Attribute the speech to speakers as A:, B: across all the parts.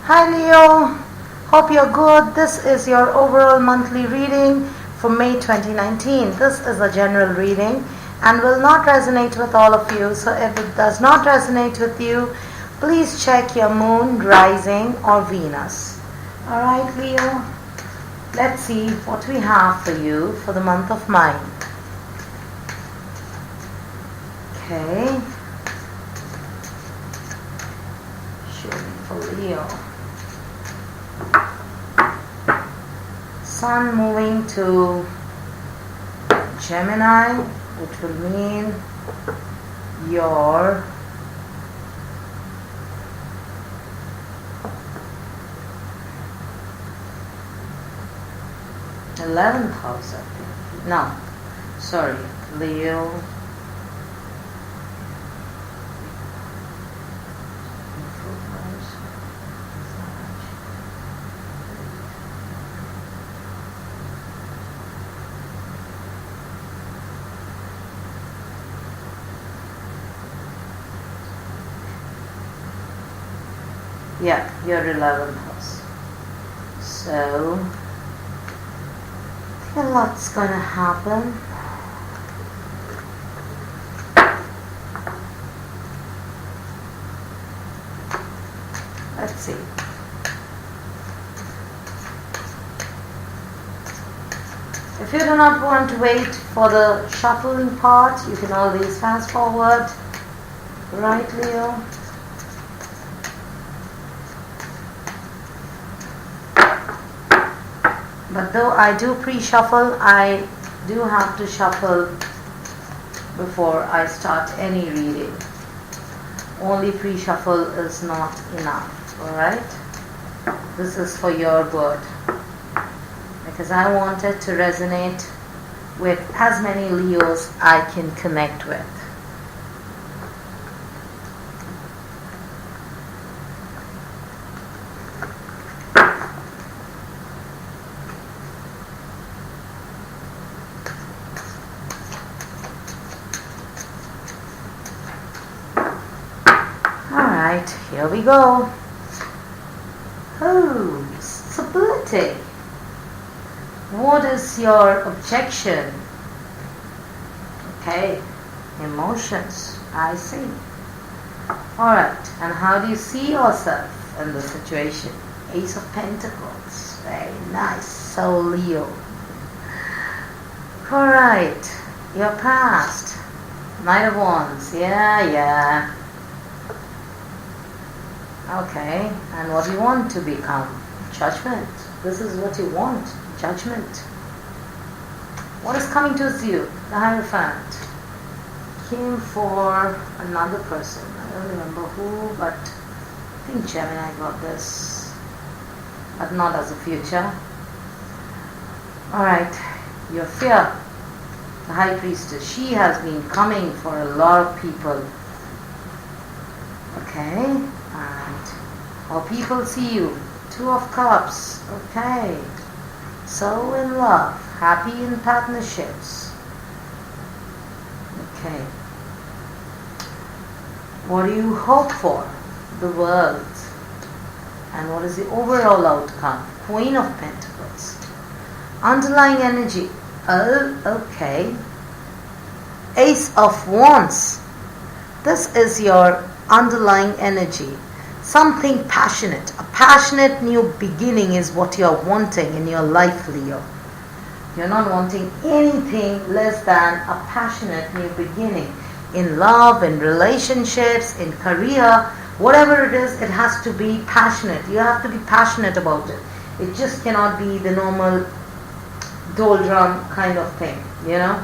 A: Hi Leo, hope you're good. This is your overall monthly reading for May 2019. This is a general reading and will not resonate with all of you. So if it does not resonate with you, please check your moon, rising or Venus. Alright Leo, let's see what we have for you for the month of May. Okay. Shooting for Leo. Sun moving to Gemini, which will mean your th house, I think. No, sorry, Leo. Yeah, your 11th house. So, I think a lot's going to happen. Let's see. If you do not want to wait for the shuffling part, you can always fast forward. Right, Leo? But though I do pre-shuffle, I do have to shuffle before I start any reading. Only pre-shuffle is not enough, alright? This is for your good. Because I want it to resonate with as many Leos I can connect with. Here we go. Oh, stability. What is your objection? Okay, emotions. I see. Alright, and how do you see yourself in this situation? Ace of Pentacles. Very nice. So Leo. Alright, your past. Knight of Wands. Yeah. Okay, and what you want to become? Judgment. This is what you want. Judgment. What is coming towards you? The Hierophant. Came for another person. I don't remember who, but I think Gemini got this. But not as a future. Alright, your fear. The High Priestess. She has been coming for a lot of people. Okay. And how people see you. 2 of Cups. Okay. So in love. Happy in partnerships. Okay. What do you hope for? The World. And what is the overall outcome? Queen of Pentacles. Underlying energy. Oh, okay. Ace of Wands. This is your underlying energy. Something passionate. A passionate new beginning is what you're wanting in your life, Leo. You're not wanting anything less than a passionate new beginning. In love, in relationships, in career, whatever it is, it has to be passionate. You have to be passionate about it. It just cannot be the normal doldrum kind of thing, you know?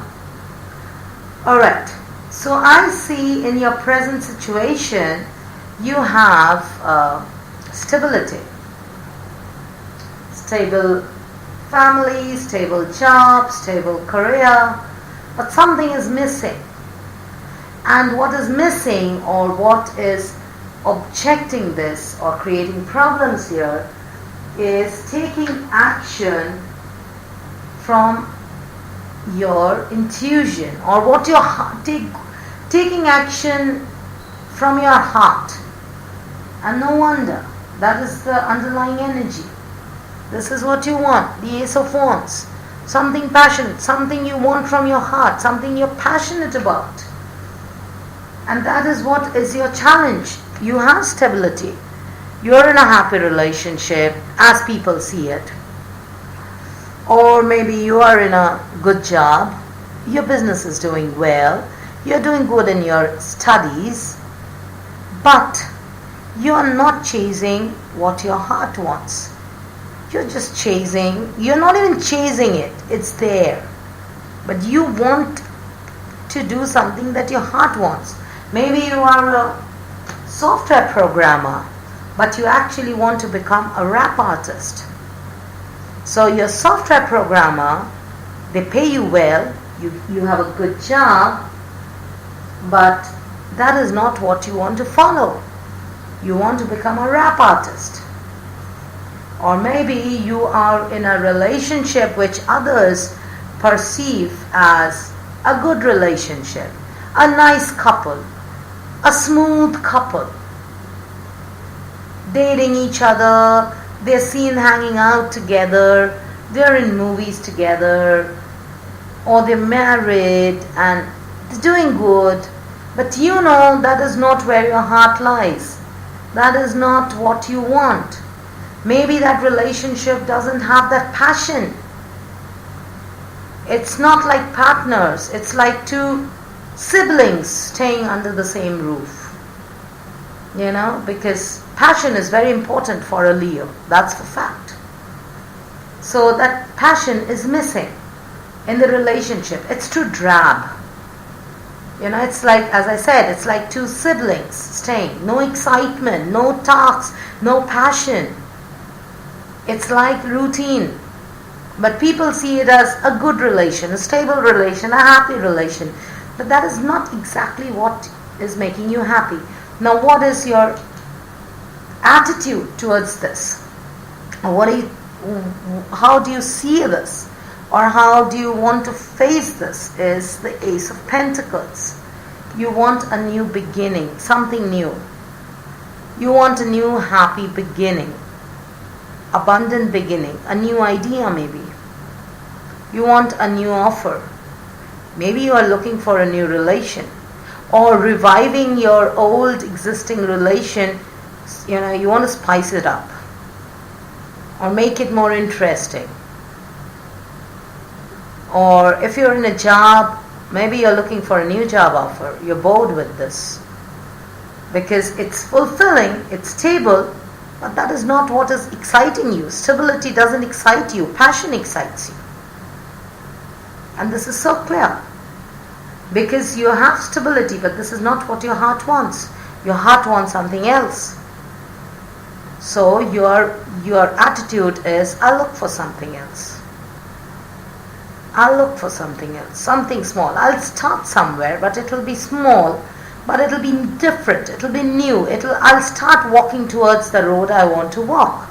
A: Alright. So I see in your present situation, you have stability. Stable family, stable job, stable career, but something is missing. And what is missing, or what is objecting this or creating problems here, is taking action from your intuition, or what your taking action from your heart. And no wonder, That is the underlying energy. This is what you want, the Ace of Wands. Something passionate, something you want from your heart, something you're passionate about. And that is what is your challenge. You have stability. You're in a happy relationship as people see it. Or maybe you are in a good job. Your business is doing well. You're doing good in your studies. But you're not chasing what your heart wants. You're just chasing. You're not even chasing it. It's there. But you want to do something that your heart wants. Maybe you are a software programmer, but you actually want to become a rap artist. So you're a software programmer, they pay you well, you have a good job, but that is not what you want to follow. You want to become a rap artist. Or maybe you are in a relationship which others perceive as a good relationship, a nice couple, a smooth couple, dating each other, they're seen hanging out together, they're in movies together, or they're married and they're doing good, but you know that is not where your heart lies. That is not what you want. Maybe that relationship doesn't have that passion. It's not like partners, it's like two siblings staying under the same roof. Because passion is very important for a Leo. That's the fact. So that passion is missing in the relationship. It's too drab. It's like, as I said, it's like two siblings staying. No excitement, no talks, no passion. It's like routine. But people see it as a good relation, a stable relation, a happy relation. But that is not exactly what is making you happy. Now, what is your attitude towards this? How do you see this? Or how do you want to face this? Is the Ace of Pentacles. You want a new beginning, something new. You want a new happy beginning, abundant beginning, a new idea maybe. You want a new offer. Maybe you are looking for a new relation, or reviving your old existing relation. You want to spice it up or make it more interesting. Or if you're in a job, maybe you're looking for a new job offer. You're bored with this because it's fulfilling, it's stable, but that is not what is exciting you. Stability doesn't excite you. Passion excites you. And this is so clear. Because you have stability, but this is not what your heart wants. Your heart wants something else. So your attitude is, I'll look for something else. I'll look for something else, something small. I'll start somewhere, but it will be small, but it will be different, it will be new. I'll start walking towards the road I want to walk.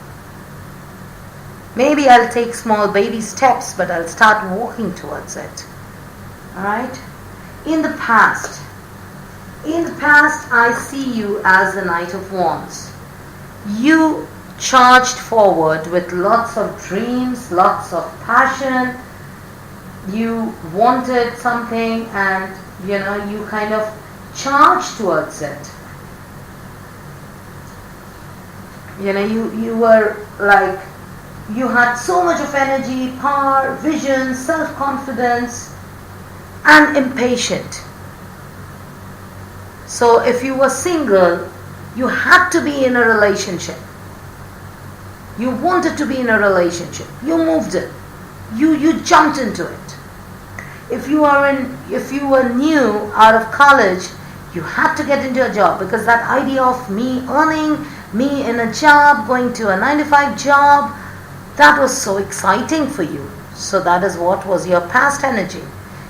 A: Maybe I'll take small baby steps, but I'll start walking towards it. Alright? In the past, I see you as the Knight of Wands. You charged forward with lots of dreams, lots of passion. You wanted something and you kind of charged towards it. You were like, you had so much of energy, power, vision, self-confidence, and impatient. So if you were single, you had to be in a relationship. You wanted to be in a relationship. You moved it. You jumped into it. If you were new out of college, you had to get into a job, because that idea of me earning, me in a job, going to a 9-to-5 job, that was so exciting for you. So that is what was your past energy.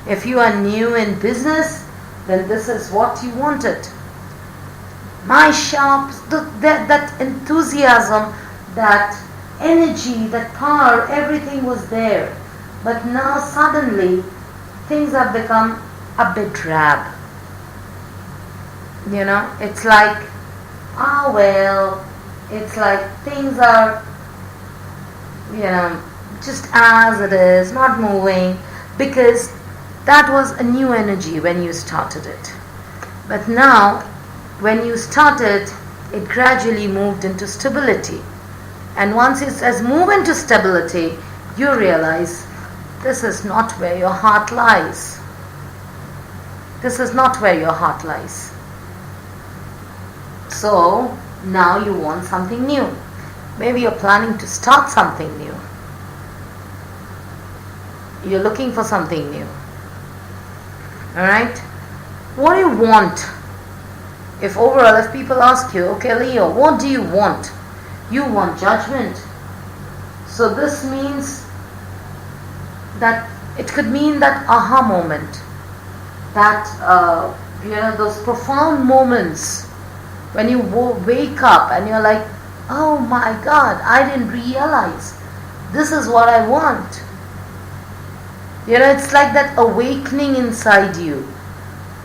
A: If you are new in business, then this is what you wanted. My shop, that enthusiasm, that energy, that power, everything was there. But now suddenly, things have become a bit drab. It's like, well, It's like things are, just as it is, not moving, because that was a new energy when you started it. But now, when you started, it gradually moved into stability. And once it has moved into stability, you realize this is not where your heart lies. This is not where your heart lies. So, now you want something new. Maybe you're planning to start something new. You're looking for something new. Alright? What do you want? If people ask you, okay Leo, what do you want? You want judgment. So this means that it could mean that aha moment. That, those profound moments when you wake up and you're like, oh my God, I didn't realize this is what I want. It's like that awakening inside you.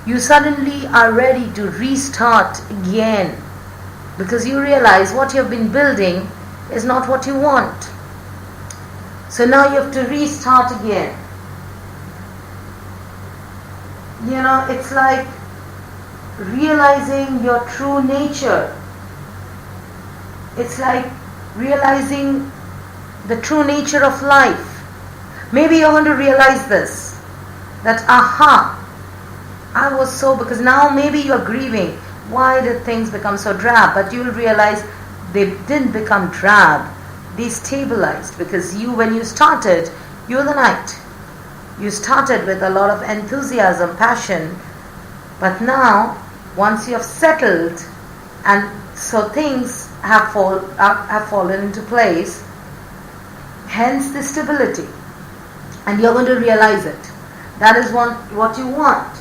A: You suddenly are ready to restart again because you realize what you've been building is not what you want. So now you have to restart again. It's like realizing your true nature. It's like realizing the true nature of life. Maybe you're going to realize this, that because now maybe you're grieving. Why did things become so drab? But you'll realize they didn't become drab. They stabilized because when you started, you were the knight. You started with a lot of enthusiasm, passion, but now, once you have settled, and so things have fallen into place, hence the stability. And you're going to realize it. That is what you want.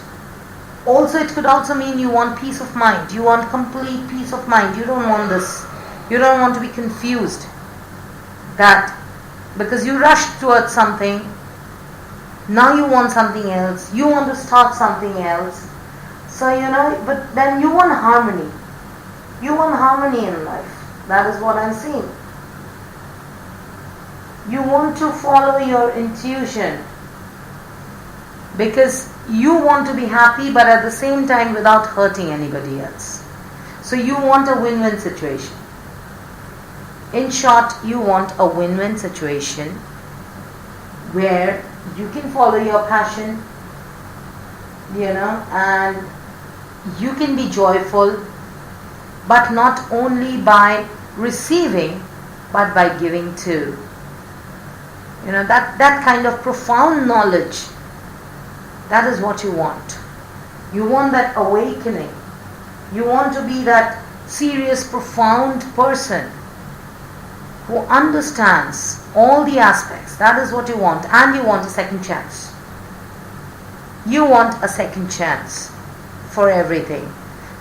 A: Also, it could also mean you want peace of mind. You want complete peace of mind. You don't want this. You don't want to be confused. That because you rushed towards something, now you want something else. You want to start something else. So, but then you want harmony. You want harmony in life. That is what I'm seeing. You want to follow your intuition because you want to be happy, but at the same time without hurting anybody else. So you want a win-win situation. In short, you want a win-win situation where you can follow your passion, and you can be joyful, but not only by receiving, but by giving too. That kind of profound knowledge, that is what you want. You want that awakening. You want to be that serious, profound person who understands all the aspects. That is what you want. And you want a second chance. You want a second chance for everything.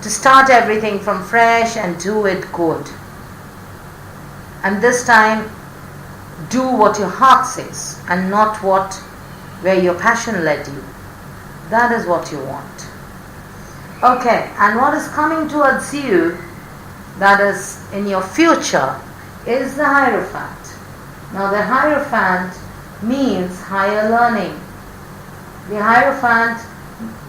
A: To start everything from fresh and do it good. And this time, do what your heart says and not where your passion led you. That is what you want. Okay, and what is coming towards you, that is in your future, is the Hierophant. Now the Hierophant means higher learning. The Hierophant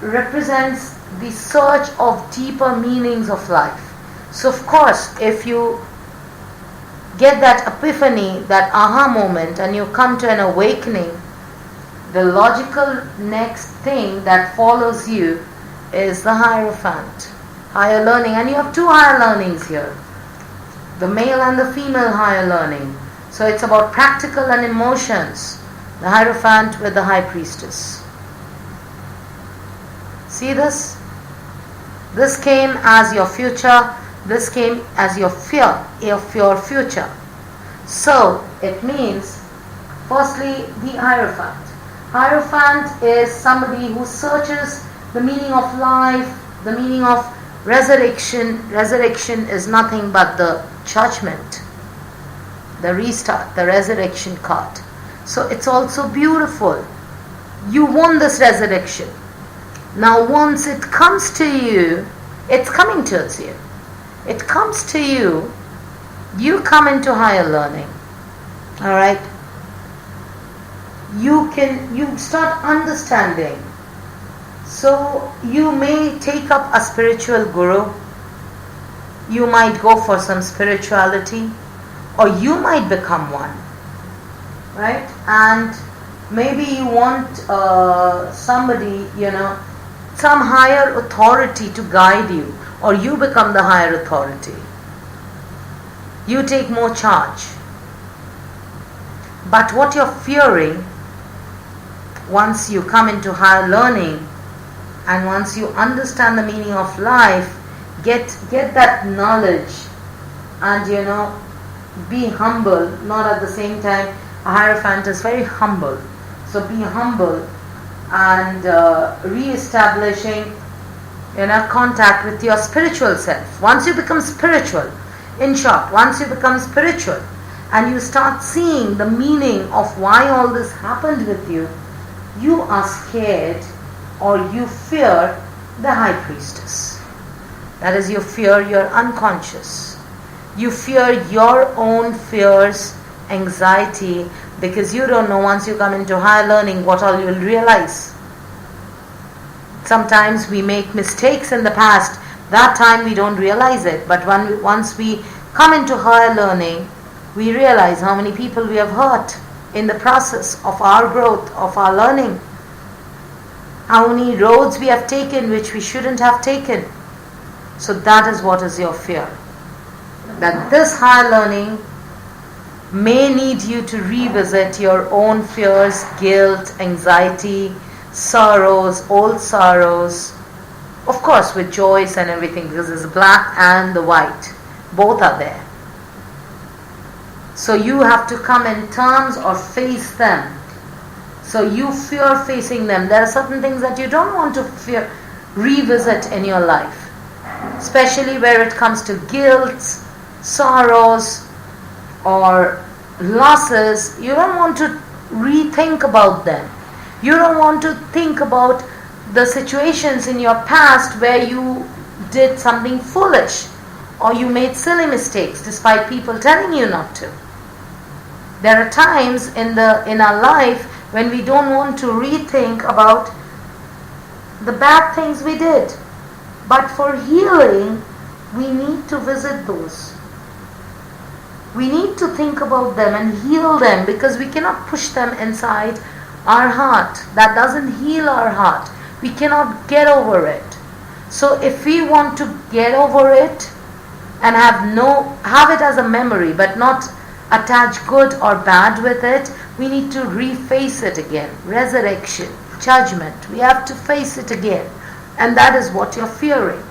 A: represents the search of deeper meanings of life. So of course, if you get that epiphany, that aha moment, and you come to an awakening, the logical next thing that follows you is the Hierophant, higher learning. And you have two higher learnings here, the male and the female higher learning. So it's about practical and emotions, the Hierophant with the High Priestess. See this? This came as your future. This came as your fear of your future. So it means, firstly, the Hierophant. Hierophant is somebody who searches the meaning of life, the meaning of resurrection. Resurrection is nothing but the judgment, the restart, the resurrection card. So it's also beautiful. You want this resurrection. Now once it comes to you, it's coming towards you. It comes to you You come into higher learning. Alright? You start understanding. So you may take up a spiritual guru. You might go for some spirituality, or you might become one. Right? And maybe you want somebody, some higher authority to guide you, or you become the higher authority. You take more charge. But what you're fearing, once you come into higher learning, and once you understand the meaning of life, get that knowledge, and be humble. Not at the same time, a hierophant is very humble. So be humble and re-establishing contact with your spiritual self. Once you become spiritual, in short, once you become spiritual and you start seeing the meaning of why all this happened with you, you are scared or you fear the high priestess. That is, you fear your unconscious. You fear your own fears, anxiety, because you don't know once you come into higher learning what all you will realize. Sometimes we make mistakes in the past. That time we don't realize it. But once we come into higher learning, we realize how many people we have hurt in the process of our growth, of our learning. How many roads we have taken which we shouldn't have taken. So that is what is your fear. That this higher learning may need you to revisit your own fears, guilt, anxiety, sorrows, old sorrows. Of course with joys and everything, because there's black and the white. Both are there. So you have to come in terms or face them. So you fear facing them. There are certain things that you don't want to revisit in your life. Especially where it comes to guilt, sorrows, or losses. You don't want to rethink about them. You don't want to think about the situations in your past where you did something foolish or you made silly mistakes despite people telling you not to. There are times in our life when we don't want to rethink about the bad things we did. But for healing, we need to visit those. We need to think about them and heal them, because we cannot push them inside our heart. That doesn't heal our heart. We cannot get over it. So if we want to get over it and have it as a memory but not attach good or bad with it, we need to reface it again. Resurrection, judgment. We have to face it again. And that is what you're fearing.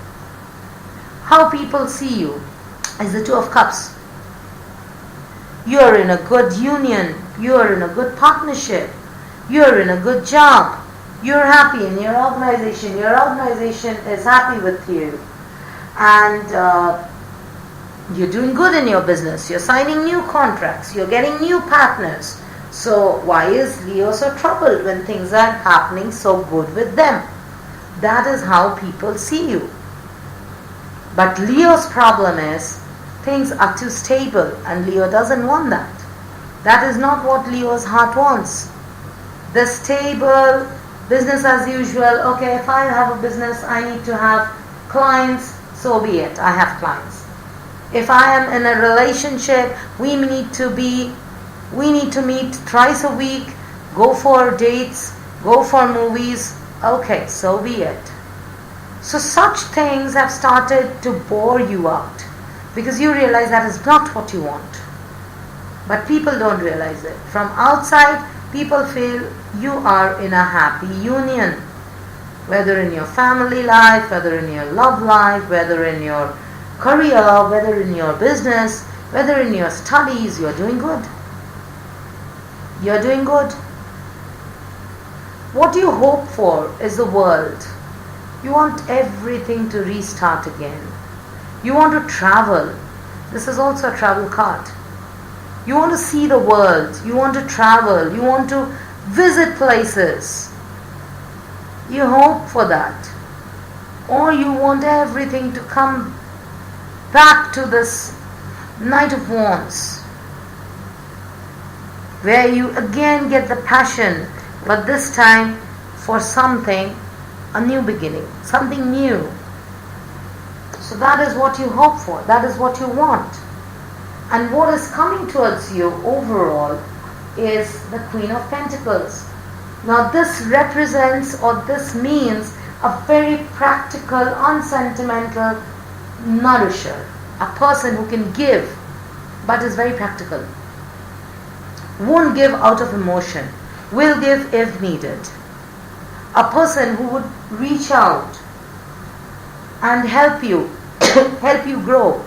A: How people see you is the Two of Cups. You're in a good union. You're in a good partnership. You're in a good job. You're happy in your organization. Your organization is happy with you. And you're doing good in your business. You're signing new contracts. You're getting new partners. So why is Leo so troubled when things are happening so good with them? That is how people see you. But Leo's problem is things are too stable, and Leo doesn't want that. That is not what Leo's heart wants. The stable, business as usual. Okay, if I have a business, I need to have clients, so be it. I have clients. If I am in a relationship, we need to meet twice a week, go for dates, go for movies. Okay, so be it. So such things have started to bore you out, because you realize that is not what you want. But people don't realize it. From outside, people feel you are in a happy union. Whether in your family life, whether in your love life, whether in your career, whether in your business, whether in your studies, you're doing good. You're doing good. What you hope for is the world. You want everything to restart again. You want to travel. This is also a travel card. You want to see the world. You want to travel. You want to visit places. You hope for that. Or you want everything to come back to this Knight of Wands, where you again get the passion, but this time for something, a new beginning, something new. So that is what you hope for, that is what you want. And what is coming towards you overall is the Queen of Pentacles. Now this represents, or this means, a very practical, unsentimental nourisher. A person who can give, but is very practical. Won't give out of emotion, will give if needed. A person who would reach out and help you, help you grow,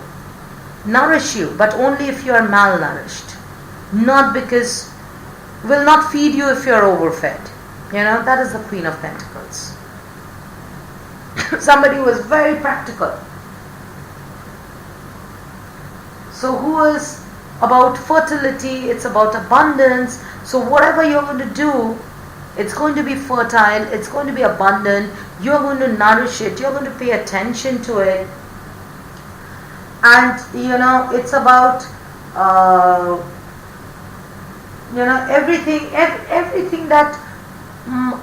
A: nourish you, but only if you are malnourished. Not because, will not feed you if you are overfed. That is the Queen of Pentacles. Somebody who is very practical. So who is about fertility, it's about abundance. So whatever you're going to do, it's going to be fertile, it's going to be abundant, you're going to nourish it, you're going to pay attention to it. And it's about everything that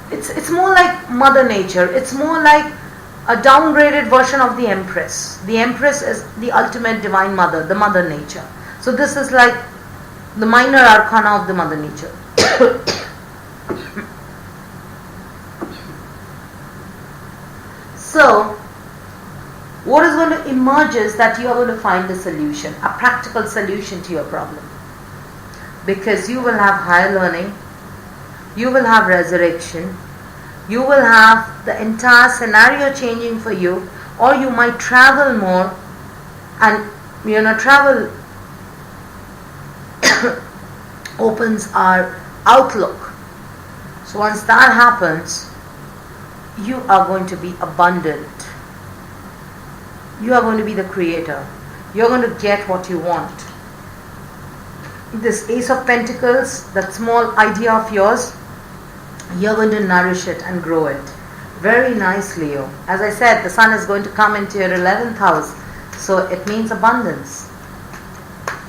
A: it's more like Mother Nature. It's more like a downgraded version of the Empress. The Empress is the ultimate divine mother, the Mother Nature. So this is like the minor arcana of the Mother Nature. So what is going to emerge is that you are going to find a solution, a practical solution to your problem. Because you will have higher learning, you will have resurrection, you will have the entire scenario changing for you, or you might travel more, and travel opens our outlook. So once that happens, you are going to be abundant. You are going to be the creator. You're going to get what you want. This Ace of Pentacles, that small idea of yours, you're going to nourish it and grow it. Very nice, Leo. As I said, the sun is going to come into your 11th house. So it means abundance.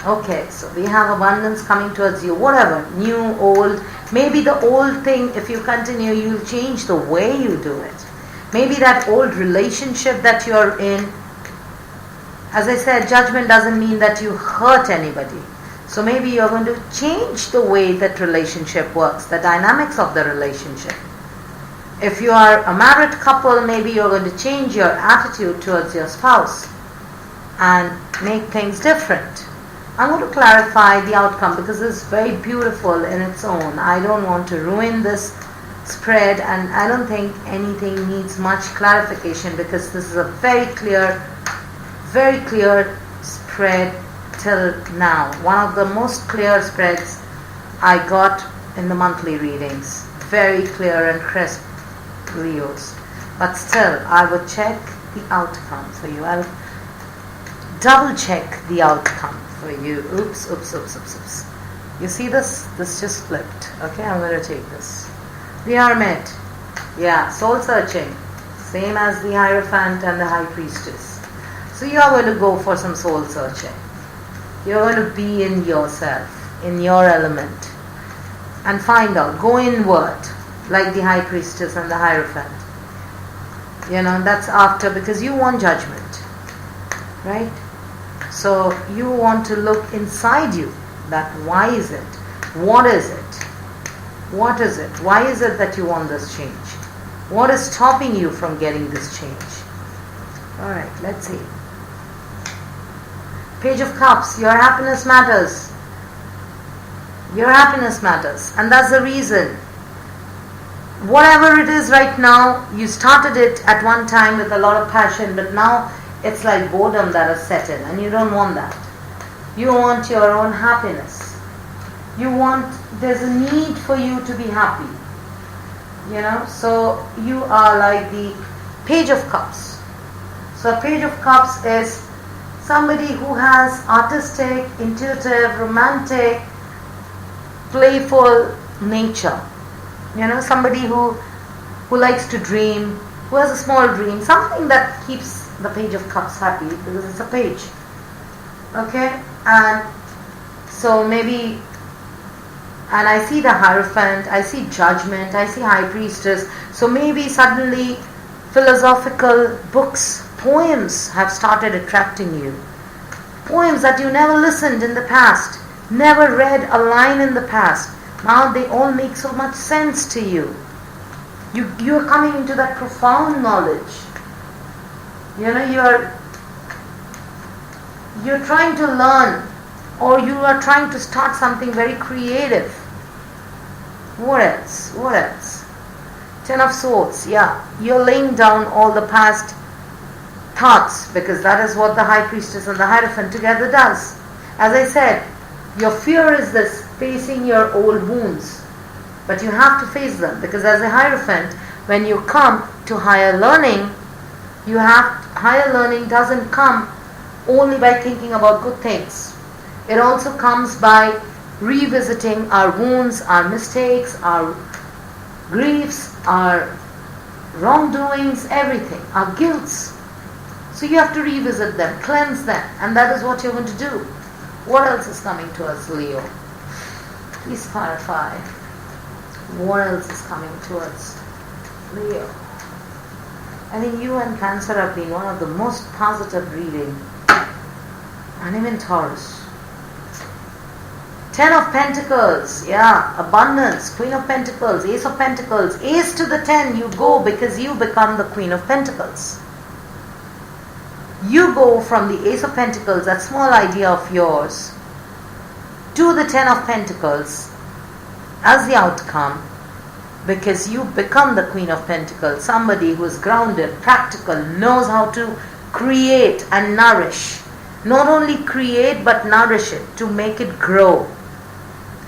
A: Okay, so we have abundance coming towards you. Whatever, new, old. Maybe the old thing, if you continue, you'll change the way you do it. Maybe that old relationship that you're in. As I said, judgment doesn't mean that you hurt anybody. So maybe you're going to change the way that relationship works, the dynamics of the relationship. If you are a married couple, maybe you're going to change your attitude towards your spouse and make things different. I'm going to clarify the outcome because it's very beautiful in its own. I don't want to ruin this spread, and I don't think anything needs much clarification because this is a very clear spread till now. One of the most clear spreads I got in the monthly readings. Very clear and crisp, Leos. But still, I would check the outcome for you. I'll double check the outcome for you. Oops. You see this? This just flipped. Okay, I'm going to take this. The Hermit. Yeah, soul searching. Same as the Hierophant and the High Priestess. So you are going to go for some soul searching. You're going to be in yourself, in your element, and find out. Go inward, like the High Priestess and the Hierophant. That's after, because you want judgment, right? So you want to look inside you. That why is it? What is it? What is it? Why is it that you want this change? What is stopping you from getting this change? Alright, let's see. Page of Cups. Your happiness matters. Your happiness matters. And that's the reason. Whatever it is right now, you started it at one time with a lot of passion, but now it's like boredom that has set in, and you don't want that. You want your own happiness. There's a need for you to be happy. So you are like the Page of Cups. So a Page of Cups is somebody who has artistic, intuitive, romantic, playful nature. Somebody who likes to dream, who has a small dream, something that keeps the Page of Cups happy because it's a page. Okay? And so maybe, and I see the Hierophant, I see Judgment, I see High Priestess. So maybe suddenly philosophical books, poems have started attracting you. Poems that you never listened in the past, never read a line in the past. Now they all make so much sense to you. You are coming into that profound knowledge. You know, you're trying to learn, or you are trying to start something very creative. What else? What else? Ten of Swords, yeah. You're laying down all the past thoughts, because that is what the High Priestess and the Hierophant together does. As I said, your fear is this, facing your old wounds. But you have to face them, because as a Hierophant, when you come to higher learning, higher learning doesn't come only by thinking about good things. It also comes by revisiting our wounds, our mistakes, our griefs, our wrongdoings, everything, our guilts. So you have to revisit them, cleanse them, and that is what you're going to do. What else is coming to us, Leo? Please clarify. What else is coming to us, Leo? I think you and Cancer have been one of the most positive reading, and even Taurus. Ten of Pentacles, yeah, abundance, Queen of Pentacles, Ace of Pentacles, Ace to the 10, you go because you become the Queen of Pentacles. You go from the Ace of Pentacles, that small idea of yours, to the Ten of Pentacles as the outcome, because you become the Queen of Pentacles, somebody who is grounded, practical, knows how to create and nourish. Not only create but nourish it to make it grow.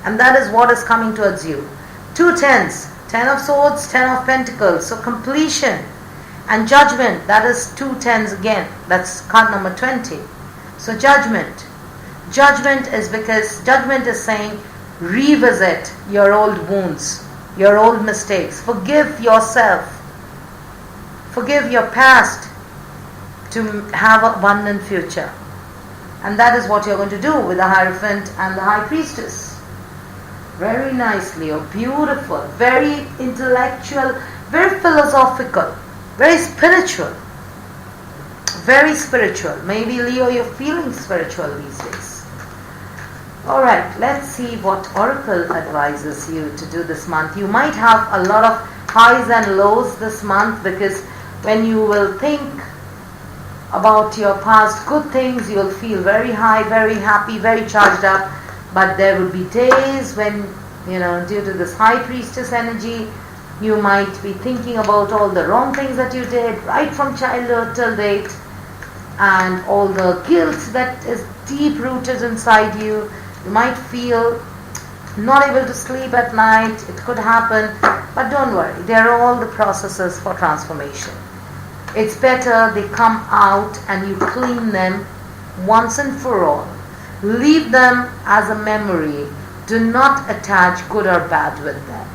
A: And that is what is coming towards you. Two tens, Ten of Swords, Ten of Pentacles. So completion and Judgment, that is two tens again. That's card number 20. So Judgment. Judgment is because Judgment is saying revisit your old wounds, your old mistakes. Forgive yourself. Forgive your past to have an abundant future. And that is what you're going to do with the Hierophant and the High Priestess. Very nicely, or beautiful, very intellectual, very philosophical, very spiritual. Very spiritual. Maybe, Leo, you're feeling spiritual these days. Alright, let's see what Oracle advises you to do this month. You might have a lot of highs and lows this month, because when you will think about your past good things, you'll feel very high, very happy, very charged up. But there will be days when, due to this High Priestess energy, you might be thinking about all the wrong things that you did right from childhood till date, and all the guilt that is deep rooted inside you. You might feel not able to sleep at night. It could happen, but don't worry. They are all the processes for transformation. It's better they come out and you clean them once and for all. Leave them as a memory. Do not attach good or bad with them.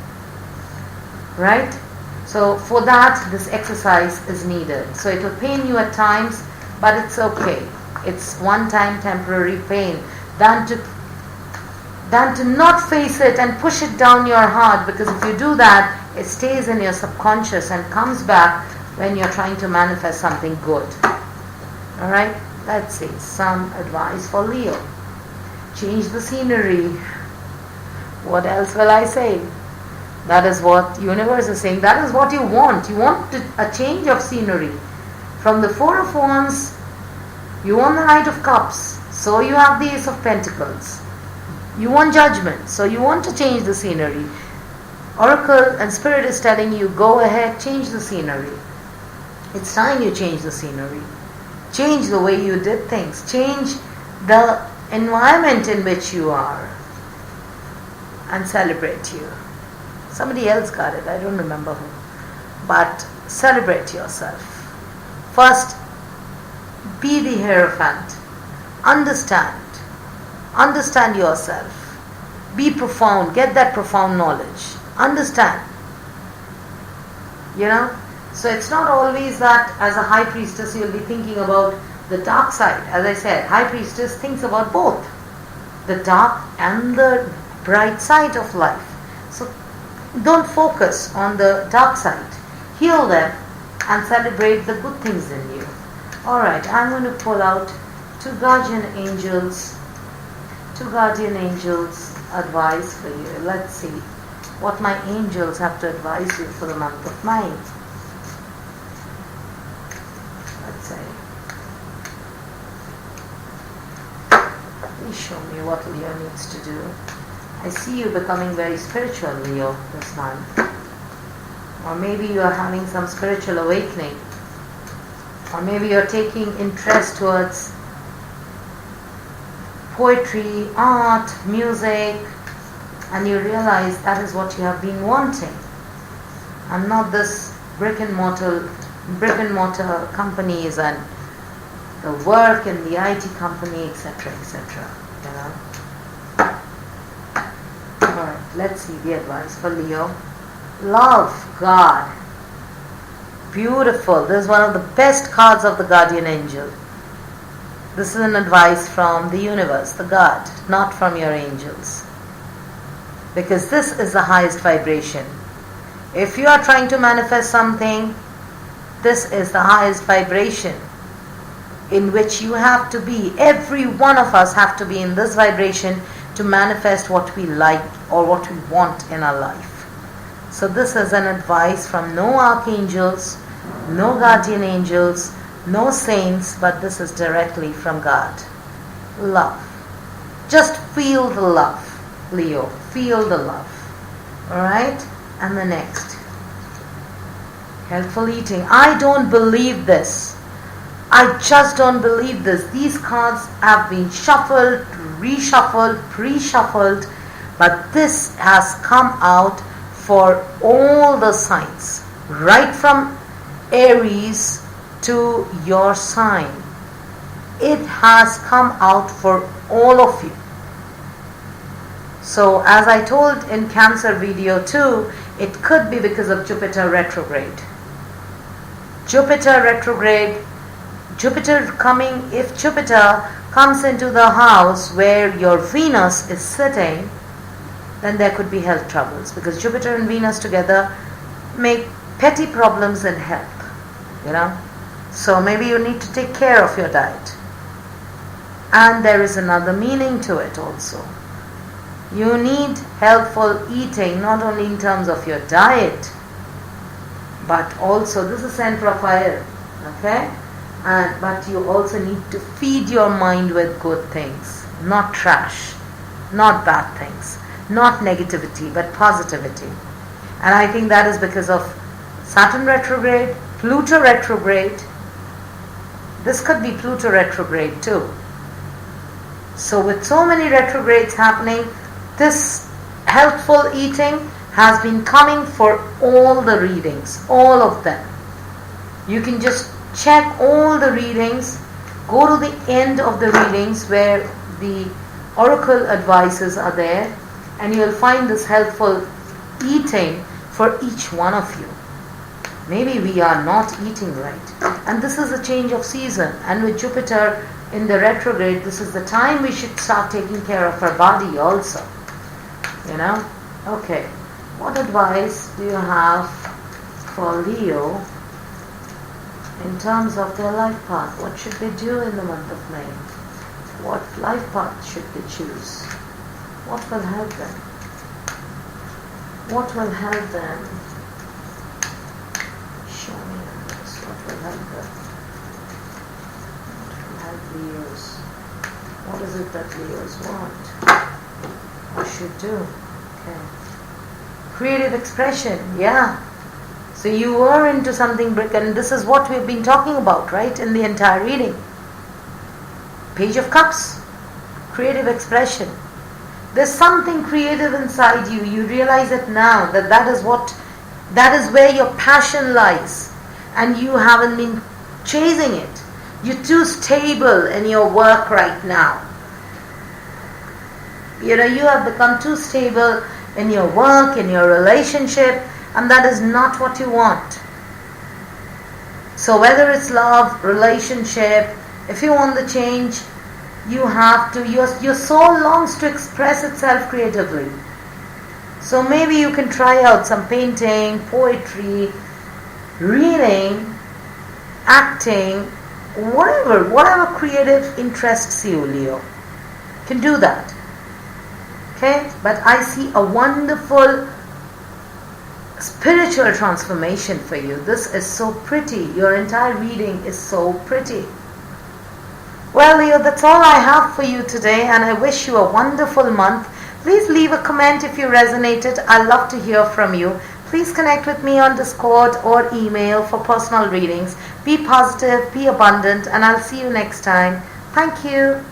A: Right? So for that, this exercise is needed. So it will pain you at times, but it's okay. It's one-time temporary pain. Than to not face it and push it down your heart, because if you do that, it stays in your subconscious and comes back when you're trying to manifest something good. Alright? Let's see. Some advice for Leo. Change the scenery. What else will I say? That is what universe is saying. That is what you want. You want a change of scenery. From the Four of Wands, you want the Knight of Cups. So you have the Ace of Pentacles. You want Judgment. So you want to change the scenery. Oracle and Spirit is telling you, go ahead, change the scenery. It's time you change the scenery. Change the way you did things. Change the environment in which you are. And celebrate you. Somebody else got it. I don't remember who. But celebrate yourself. First, be the Hierophant. Understand. Understand yourself. Be profound. Get that profound knowledge. Understand. So it's not always that as a High Priestess you'll be thinking about the dark side. As I said, High Priestess thinks about both. the dark and the bright side of life. So don't focus on the dark side. Heal them and celebrate the good things in you. Alright, I'm going to pull out two guardian angels advice for you. Let's see what my angels have to advise you for the month of May. Let's say, please show me what Leo needs to do. I see you becoming very spiritual, Leo, this month. Or maybe you are having some spiritual awakening. Or maybe you're taking interest towards poetry, art, music, and you realize that is what you have been wanting, and not this brick and mortar companies and the work in the IT company, etc., etc. You know. All right, let's see the advice for Leo. Love God. Beautiful. This is one of the best cards of the guardian angel. This is an advice from the universe, the God, not from your angels. Because this is the highest vibration. If you are trying to manifest something, this is the highest vibration in which you have to be. Every one of us have to be in this vibration to manifest what we like or what we want in our life. So this is an advice from no archangels, no guardian angels, no saints, but this is directly from God. Love. Just feel the love, Leo. Feel the love. Alright? And the next. Healthful eating. I don't believe this. I just don't believe this. These cards have been shuffled, reshuffled, pre-shuffled, but this has come out for all the signs. Right from Aries to your sign. It has come out for all of you. So as I told in Cancer video too, it could be because of Jupiter retrograde. Jupiter retrograde, Jupiter coming, if Jupiter comes into the house where your Venus is sitting, then there could be health troubles, because Jupiter and Venus together make petty problems in health, you know. So maybe you need to take care of your diet. And there is another meaning to it also. You need healthful eating, not only in terms of your diet, but also, this is center of fire, okay? But you also need to feed your mind with good things, not trash, not bad things, not negativity, but positivity. And I think that is because of Saturn retrograde, Pluto retrograde. This could be Pluto retrograde too. So with so many retrogrades happening, this healthful eating has been coming for all the readings, all of them. You can just check all the readings, go to the end of the readings where the oracle advices are there, and you'll find this healthful eating for each one of you. Maybe we are not eating right, and this is a change of season, and with Jupiter in the retrograde, this is the time we should start taking care of our body also, you know. Okay, what advice do you have for Leo in terms of their life path? What should they do in the month of May? What life path should they choose? What will help them? What will help them? Show me this. What will help them? What will help Leos? What is it that Leos want or should do? Okay. Creative expression, yeah. So you were into something brick, and this is what we've been talking about, right, in the entire reading. Page of Cups, creative expression. There's something creative inside you. You realize it now, that is where your passion lies, and you haven't been chasing it. You're too stable in your work right now. You know, you have become too stable in your work, in your relationship, and that is not what you want. So whether it's love, relationship, if you want the change, You have to, your soul longs to express itself creatively. So maybe you can try out some painting, poetry, reading, acting, whatever creative interests you, Leo. You can do that. Okay? But I see a wonderful spiritual transformation for you. This is so pretty. Your entire reading is so pretty. Well, Leo, that's all I have for you today, and I wish you a wonderful month. Please leave a comment if you resonated. I'd love to hear from you. Please connect with me on Discord or email for personal readings. Be positive, be abundant, and I'll see you next time. Thank you.